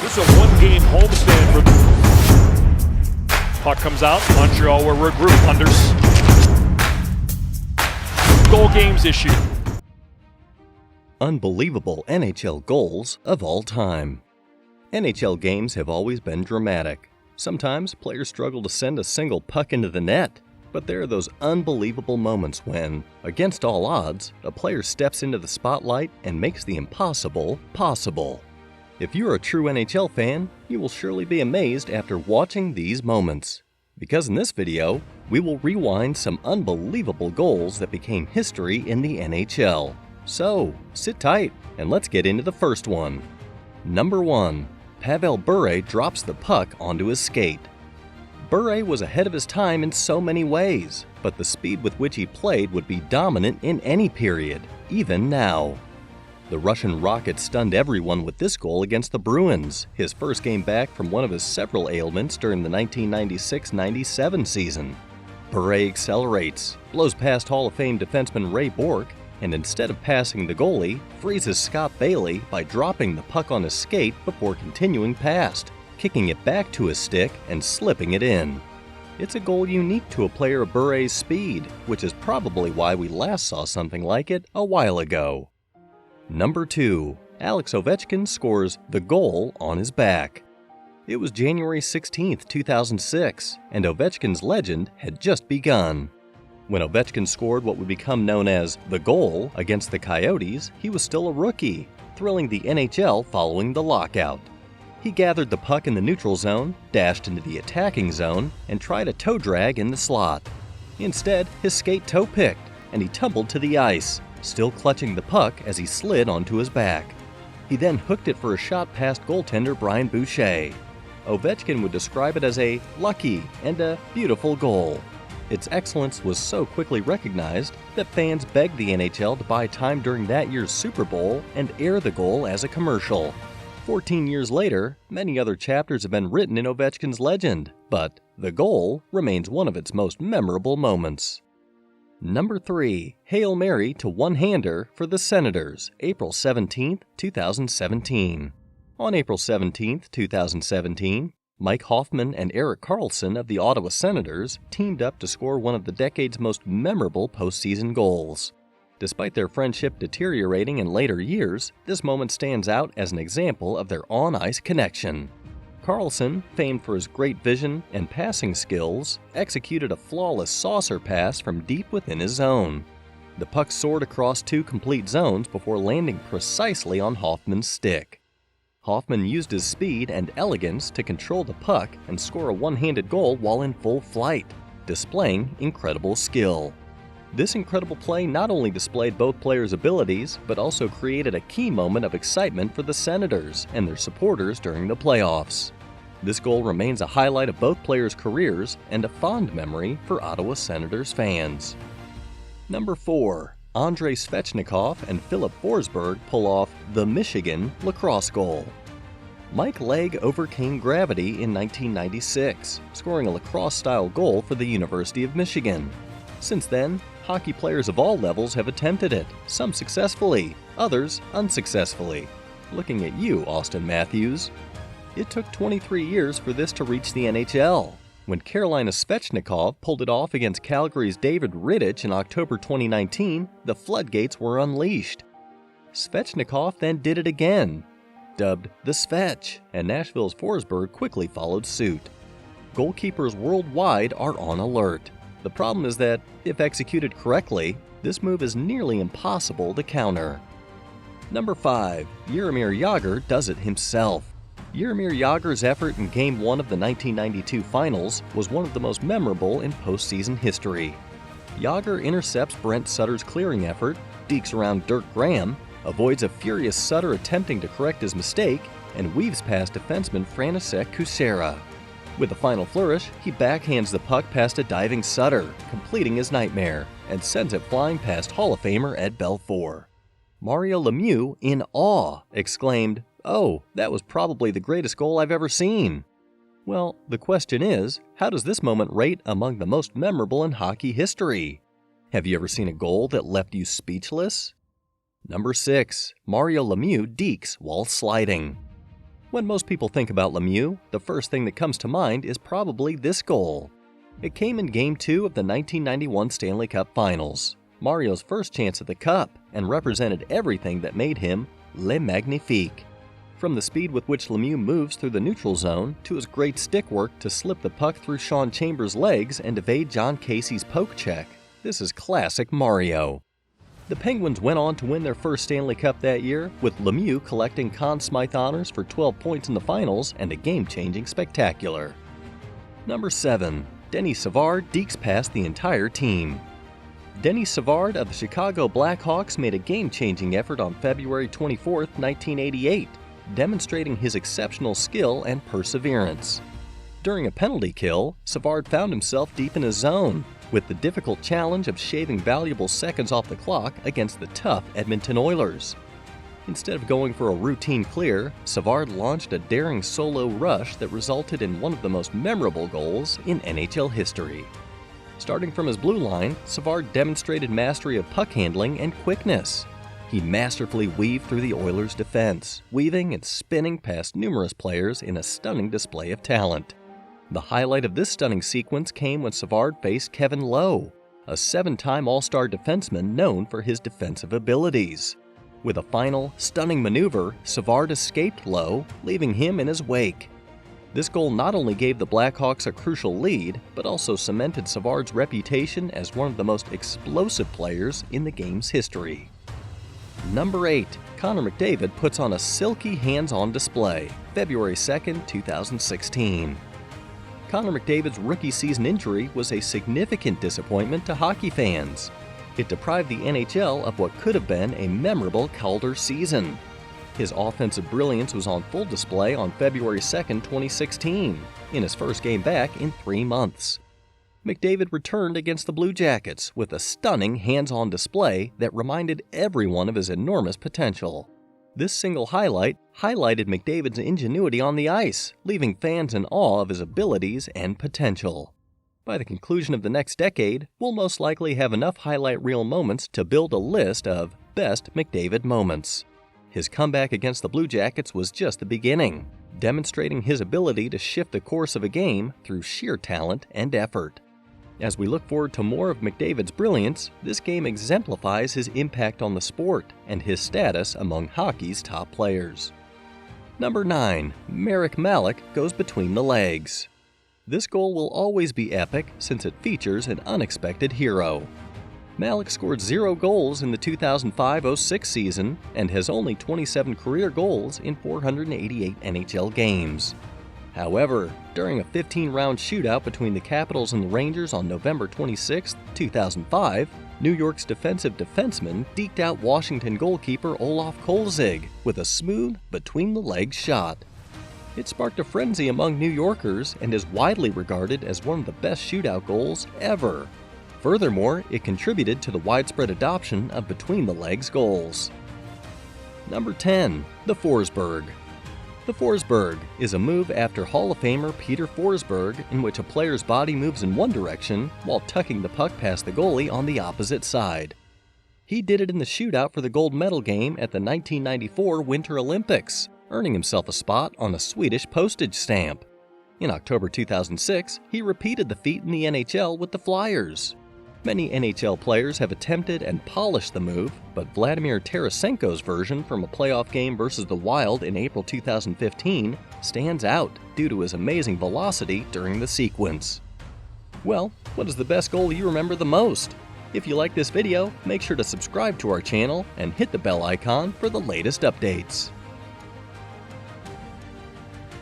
This is a one-game homestand for puck comes out. Montreal will regroup. Goal games issue. Unbelievable NHL goals of all time. NHL games have always been dramatic. Sometimes players struggle to send a single puck into the net, but there are those unbelievable moments when, against all odds, a player steps into the spotlight and makes the impossible possible. If you're a true NHL fan, you will surely be amazed after watching these moments. Because in this video, we will rewind some unbelievable goals that became history in the NHL. So, sit tight and let's get into the first one. Number 1. Pavel Bure drops the puck onto his skate. Bure was ahead of his time in so many ways, but the speed with which he played would be dominant in any period, even now. The Russian Rocket stunned everyone with this goal against the Bruins, his first game back from one of his several ailments during the 1996-97 season. Bure accelerates, blows past Hall of Fame defenseman Ray Bourque, and instead of passing the goalie, freezes Scott Bailey by dropping the puck on his skate before continuing past, kicking it back to his stick and slipping it in. It's a goal unique to a player of Bure's speed, which is probably why we last saw something like it a while ago. Number 2. Alex Ovechkin scores the goal on his back. It was January 16, 2006, and Ovechkin's legend had just begun. When Ovechkin scored what would become known as the goal against the Coyotes, he was still a rookie, thrilling the NHL following the lockout. He gathered the puck in the neutral zone, dashed into the attacking zone, and tried a toe drag in the slot. Instead, his skate toe picked, and he tumbled to the ice, still clutching the puck as he slid onto his back. He then hooked it for a shot past goaltender Brian Boucher. Ovechkin would describe it as a lucky and a beautiful goal. Its excellence was so quickly recognized that fans begged the NHL to buy time during that year's Super Bowl and air the goal as a commercial. 14 years later, many other chapters have been written in Ovechkin's legend, but the goal remains one of its most memorable moments. Number 3. Hail Mary to one-hander for the Senators, April 17, 2017. On April 17, 2017, Mike Hoffman and Erik Karlsson of the Ottawa Senators teamed up to score one of the decade's most memorable postseason goals. Despite their friendship deteriorating in later years, this moment stands out as an example of their on-ice connection. Karlsson, famed for his great vision and passing skills, executed a flawless saucer pass from deep within his zone. The puck soared across 2 complete zones before landing precisely on Hoffman's stick. Hoffman used his speed and elegance to control the puck and score a one-handed goal while in full flight, displaying incredible skill. This incredible play not only displayed both players' abilities, but also created a key moment of excitement for the Senators and their supporters during the playoffs. This goal remains a highlight of both players' careers and a fond memory for Ottawa Senators fans. Number 4. Andrei Svechnikov and Filip Forsberg pull off the Michigan lacrosse goal. Mike Legg overcame gravity in 1996, scoring a lacrosse-style goal for the University of Michigan. Since then, hockey players of all levels have attempted it, some successfully, others unsuccessfully. Looking at you, Austin Matthews. It took 23 years for this to reach the NHL. When Carolina's Svechnikov pulled it off against Calgary's David Rittich in October 2019, the floodgates were unleashed. Svechnikov then did it again, dubbed the Svech, and Nashville's Forsberg quickly followed suit. Goalkeepers worldwide are on alert. The problem is that, if executed correctly, this move is nearly impossible to counter. Number 5. Jaromir Jagr does it himself. Jaromir Jagr's effort in Game 1 of the 1992 Finals was one of the most memorable in postseason history. Jagr intercepts Brent Sutter's clearing effort, dekes around Dirk Graham, avoids a furious Sutter attempting to correct his mistake, and weaves past defenseman František Kučera. With a final flourish, he backhands the puck past a diving Sutter, completing his nightmare, and sends it flying past Hall of Famer Ed Belfour. Mario Lemieux, in awe, exclaimed, "Oh, that was probably the greatest goal I've ever seen." Well, the question is, how does this moment rate among the most memorable in hockey history? Have you ever seen a goal that left you speechless? Number 6. Mario Lemieux dekes while sliding. When most people think about Lemieux, the first thing that comes to mind is probably this goal. It came in Game 2 of the 1991 Stanley Cup Finals, Mario's first chance at the Cup, and represented everything that made him Le Magnifique. From the speed with which Lemieux moves through the neutral zone, to his great stick work to slip the puck through Sean Chambers' legs and evade John Casey's poke check, this is classic Mario. The Penguins went on to win their first Stanley Cup that year, with Lemieux collecting Conn Smythe honors for 12 points in the finals and a game-changing spectacular. Number 7. Denis Savard dekes past the entire team. Denis Savard of the Chicago Blackhawks made a game-changing effort on February 24, 1988, demonstrating his exceptional skill and perseverance. During a penalty kill, Savard found himself deep in his zone, with the difficult challenge of shaving valuable seconds off the clock against the tough Edmonton Oilers. Instead of going for a routine clear, Savard launched a daring solo rush that resulted in one of the most memorable goals in NHL history. Starting from his blue line, Savard demonstrated mastery of puck handling and quickness. He masterfully weaved through the Oilers' defense, weaving and spinning past numerous players in a stunning display of talent. The highlight of this stunning sequence came when Savard faced Kevin Lowe, a 7-time All-Star defenseman known for his defensive abilities. With a final, stunning maneuver, Savard escaped Lowe, leaving him in his wake. This goal not only gave the Blackhawks a crucial lead, but also cemented Savard's reputation as one of the most explosive players in the game's history. Number 8. Connor McDavid puts on a silky hands-on display, February 2, 2016. Connor McDavid's rookie season injury was a significant disappointment to hockey fans. It deprived the NHL of what could have been a memorable Calder season. His offensive brilliance was on full display on February 2, 2016, in his first game back in 3 months. McDavid returned against the Blue Jackets with a stunning hands-on display that reminded everyone of his enormous potential. This single highlight highlighted McDavid's ingenuity on the ice, leaving fans in awe of his abilities and potential. By the conclusion of the next decade, we'll most likely have enough highlight reel moments to build a list of best McDavid moments. His comeback against the Blue Jackets was just the beginning, demonstrating his ability to shift the course of a game through sheer talent and effort. As we look forward to more of McDavid's brilliance, this game exemplifies his impact on the sport and his status among hockey's top players. Number 9. Marek Malik goes between the legs. This goal will always be epic since it features an unexpected hero. Malik scored 0 goals in the 2005-06 season and has only 27 career goals in 488 NHL games. However, during a 15-round shootout between the Capitals and the Rangers on November 26, 2005, New York's defensive defenseman deked out Washington goalkeeper Olaf Kolzig with a smooth, between-the-legs shot. It sparked a frenzy among New Yorkers and is widely regarded as one of the best shootout goals ever. Furthermore, it contributed to the widespread adoption of between-the-legs goals. Number 10. The Forsberg. The Forsberg is a move after Hall of Famer Peter Forsberg in which a player's body moves in one direction while tucking the puck past the goalie on the opposite side. He did it in the shootout for the gold medal game at the 1994 Winter Olympics, earning himself a spot on a Swedish postage stamp. In October 2006, he repeated the feat in the NHL with the Flyers. Many NHL players have attempted and polished the move, but Vladimir Tarasenko's version from a playoff game versus the Wild in April 2015 stands out due to his amazing velocity during the sequence. Well, what is the best goal you remember the most? If you like this video, make sure to subscribe to our channel and hit the bell icon for the latest updates.